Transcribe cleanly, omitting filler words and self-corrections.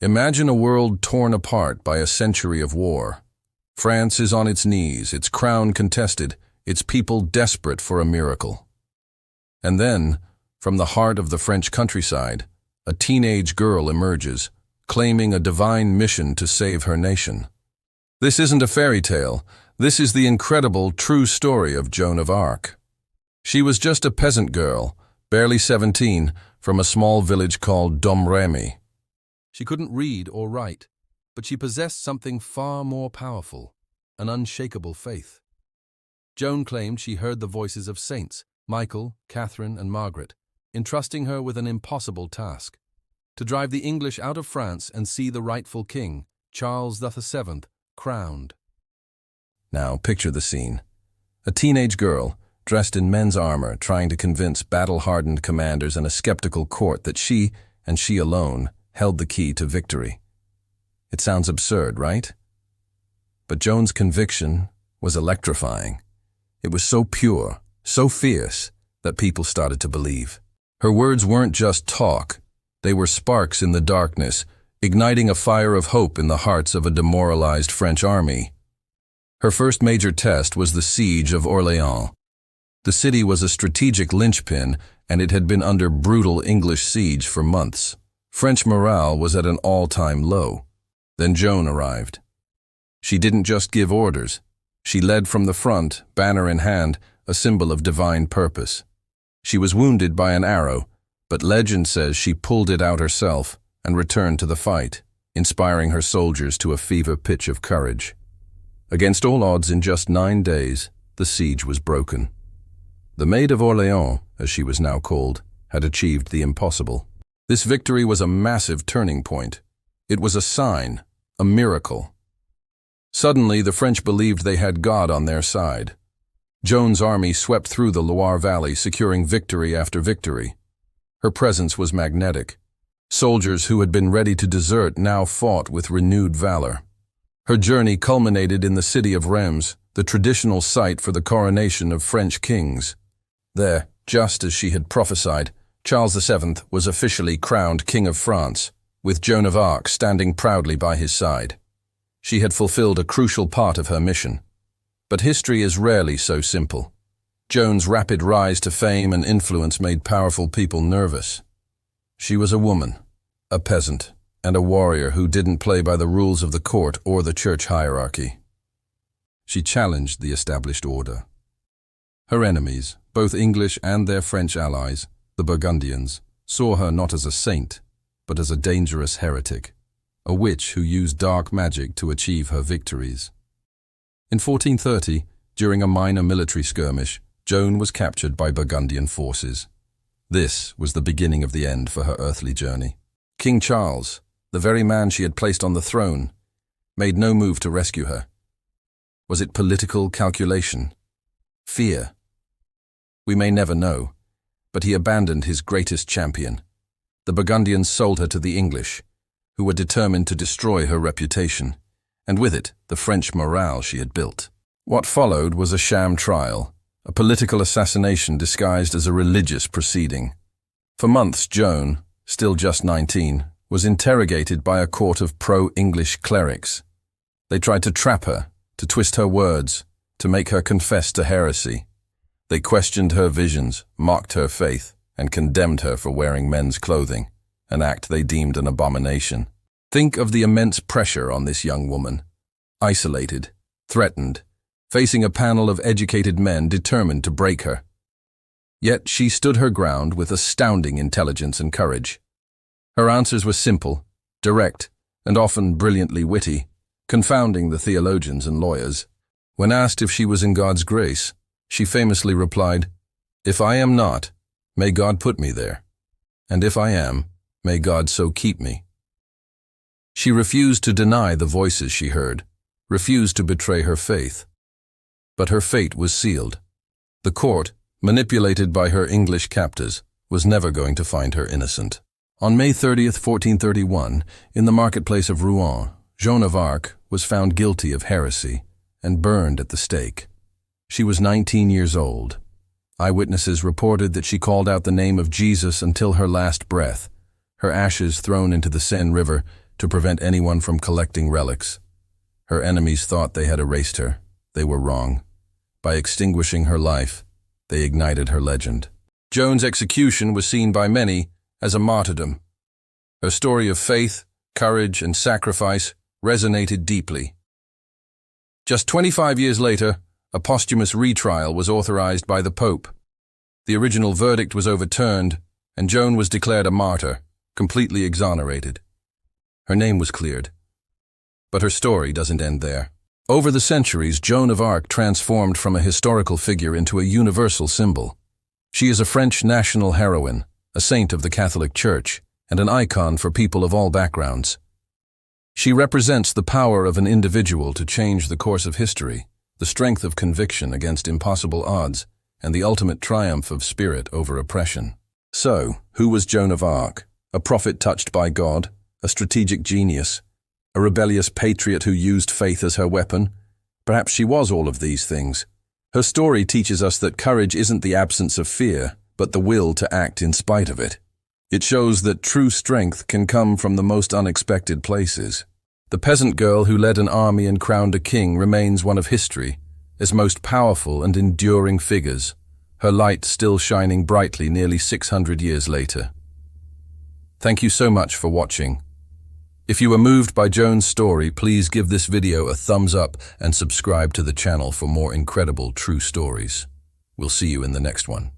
Imagine a world torn apart by a century of war. France is on its knees, its crown contested, its people desperate for a miracle. And then, from the heart of the French countryside, a teenage girl emerges, claiming a divine mission to save her nation. This isn't a fairy tale. This is the incredible, true story of Joan of Arc. She was just a peasant girl, barely 17, from a small village called Domremy. She couldn't read or write, but she possessed something far more powerful, an unshakable faith. Joan claimed she heard the voices of saints, Michael, Catherine, and Margaret, entrusting her with an impossible task: to drive the English out of France and see the rightful king, Charles VII, crowned. Now picture the scene. A teenage girl, dressed in men's armor, trying to convince battle-hardened commanders and a skeptical court that she, and she alone, held the key to victory. It sounds absurd, right? But Joan's conviction was electrifying. It was so pure, so fierce, that people started to believe. Her words weren't just talk. They were sparks in the darkness, igniting a fire of hope in the hearts of a demoralized French army. Her first major test was the siege of Orléans. The city was a strategic linchpin, and it had been under brutal English siege for months. French morale was at an all-time low. Then Joan arrived. She didn't just give orders. She led from the front, banner in hand, a symbol of divine purpose. She was wounded by an arrow, but legend says she pulled it out herself and returned to the fight, inspiring her soldiers to a fever pitch of courage. Against all odds, in just 9 days, the siege was broken. The Maid of Orléans, as she was now called, had achieved the impossible. This victory was a massive turning point. It was a sign, a miracle. Suddenly, the French believed they had God on their side. Joan's army swept through the Loire Valley, securing victory after victory. Her presence was magnetic. Soldiers who had been ready to desert now fought with renewed valor. Her journey culminated in the city of Reims, the traditional site for the coronation of French kings. There, just as she had prophesied, Charles VII was officially crowned King of France, with Joan of Arc standing proudly by his side. She had fulfilled a crucial part of her mission. But history is rarely so simple. Joan's rapid rise to fame and influence made powerful people nervous. She was a woman, a peasant, and a warrior who didn't play by the rules of the court or the church hierarchy. She challenged the established order. Her enemies, both English and their French allies, the Burgundians, saw her not as a saint, but as a dangerous heretic, a witch who used dark magic to achieve her victories. In 1430, during a minor military skirmish, Joan was captured by Burgundian forces. This was the beginning of the end for her earthly journey. King Charles, the very man she had placed on the throne, made no move to rescue her. Was it political calculation? Fear? We may never know, but he abandoned his greatest champion. The Burgundians sold her to the English, who were determined to destroy her reputation, and with it, the French morale she had built. What followed was a sham trial, a political assassination disguised as a religious proceeding. For months, Joan, still just 19, was interrogated by a court of pro-English clerics. They tried to trap her, to twist her words, to make her confess to heresy. They questioned her visions, mocked her faith, and condemned her for wearing men's clothing, an act they deemed an abomination. Think of the immense pressure on this young woman, isolated, threatened, facing a panel of educated men determined to break her. Yet she stood her ground with astounding intelligence and courage. Her answers were simple, direct, and often brilliantly witty, confounding the theologians and lawyers. When asked if she was in God's grace, she famously replied, "If I am not, may God put me there, and if I am, may God so keep me." She refused to deny the voices she heard, refused to betray her faith. But her fate was sealed. The court, manipulated by her English captors, was never going to find her innocent. On May 30th, 1431, in the marketplace of Rouen, Joan of Arc was found guilty of heresy and burned at the stake. She was 19 years old. Eyewitnesses reported that she called out the name of Jesus until her last breath, her ashes thrown into the Seine River to prevent anyone from collecting relics. Her enemies thought they had erased her. They were wrong. By extinguishing her life, they ignited her legend. Joan's execution was seen by many as a martyrdom. Her story of faith, courage, and sacrifice resonated deeply. Just 25 years later, a posthumous retrial was authorized by the Pope. The original verdict was overturned, and Joan was declared a martyr, completely exonerated. Her name was cleared. But her story doesn't end there. Over the centuries, Joan of Arc transformed from a historical figure into a universal symbol. She is a French national heroine, a saint of the Catholic Church, and an icon for people of all backgrounds. She represents the power of an individual to change the course of history, the strength of conviction against impossible odds, and the ultimate triumph of spirit over oppression. So, who was Joan of Arc? A prophet touched by God, a strategic genius, a rebellious patriot who used faith as her weapon? Perhaps she was all of these things. Her story teaches us that courage isn't the absence of fear, but the will to act in spite of it. It shows that true strength can come from the most unexpected places. The peasant girl who led an army and crowned a king remains one of history's most powerful and enduring figures, her light still shining brightly nearly 600 years later. Thank you so much for watching. If you were moved by Joan's story, please give this video a thumbs up and subscribe to the channel for more incredible true stories. We'll see you in the next one.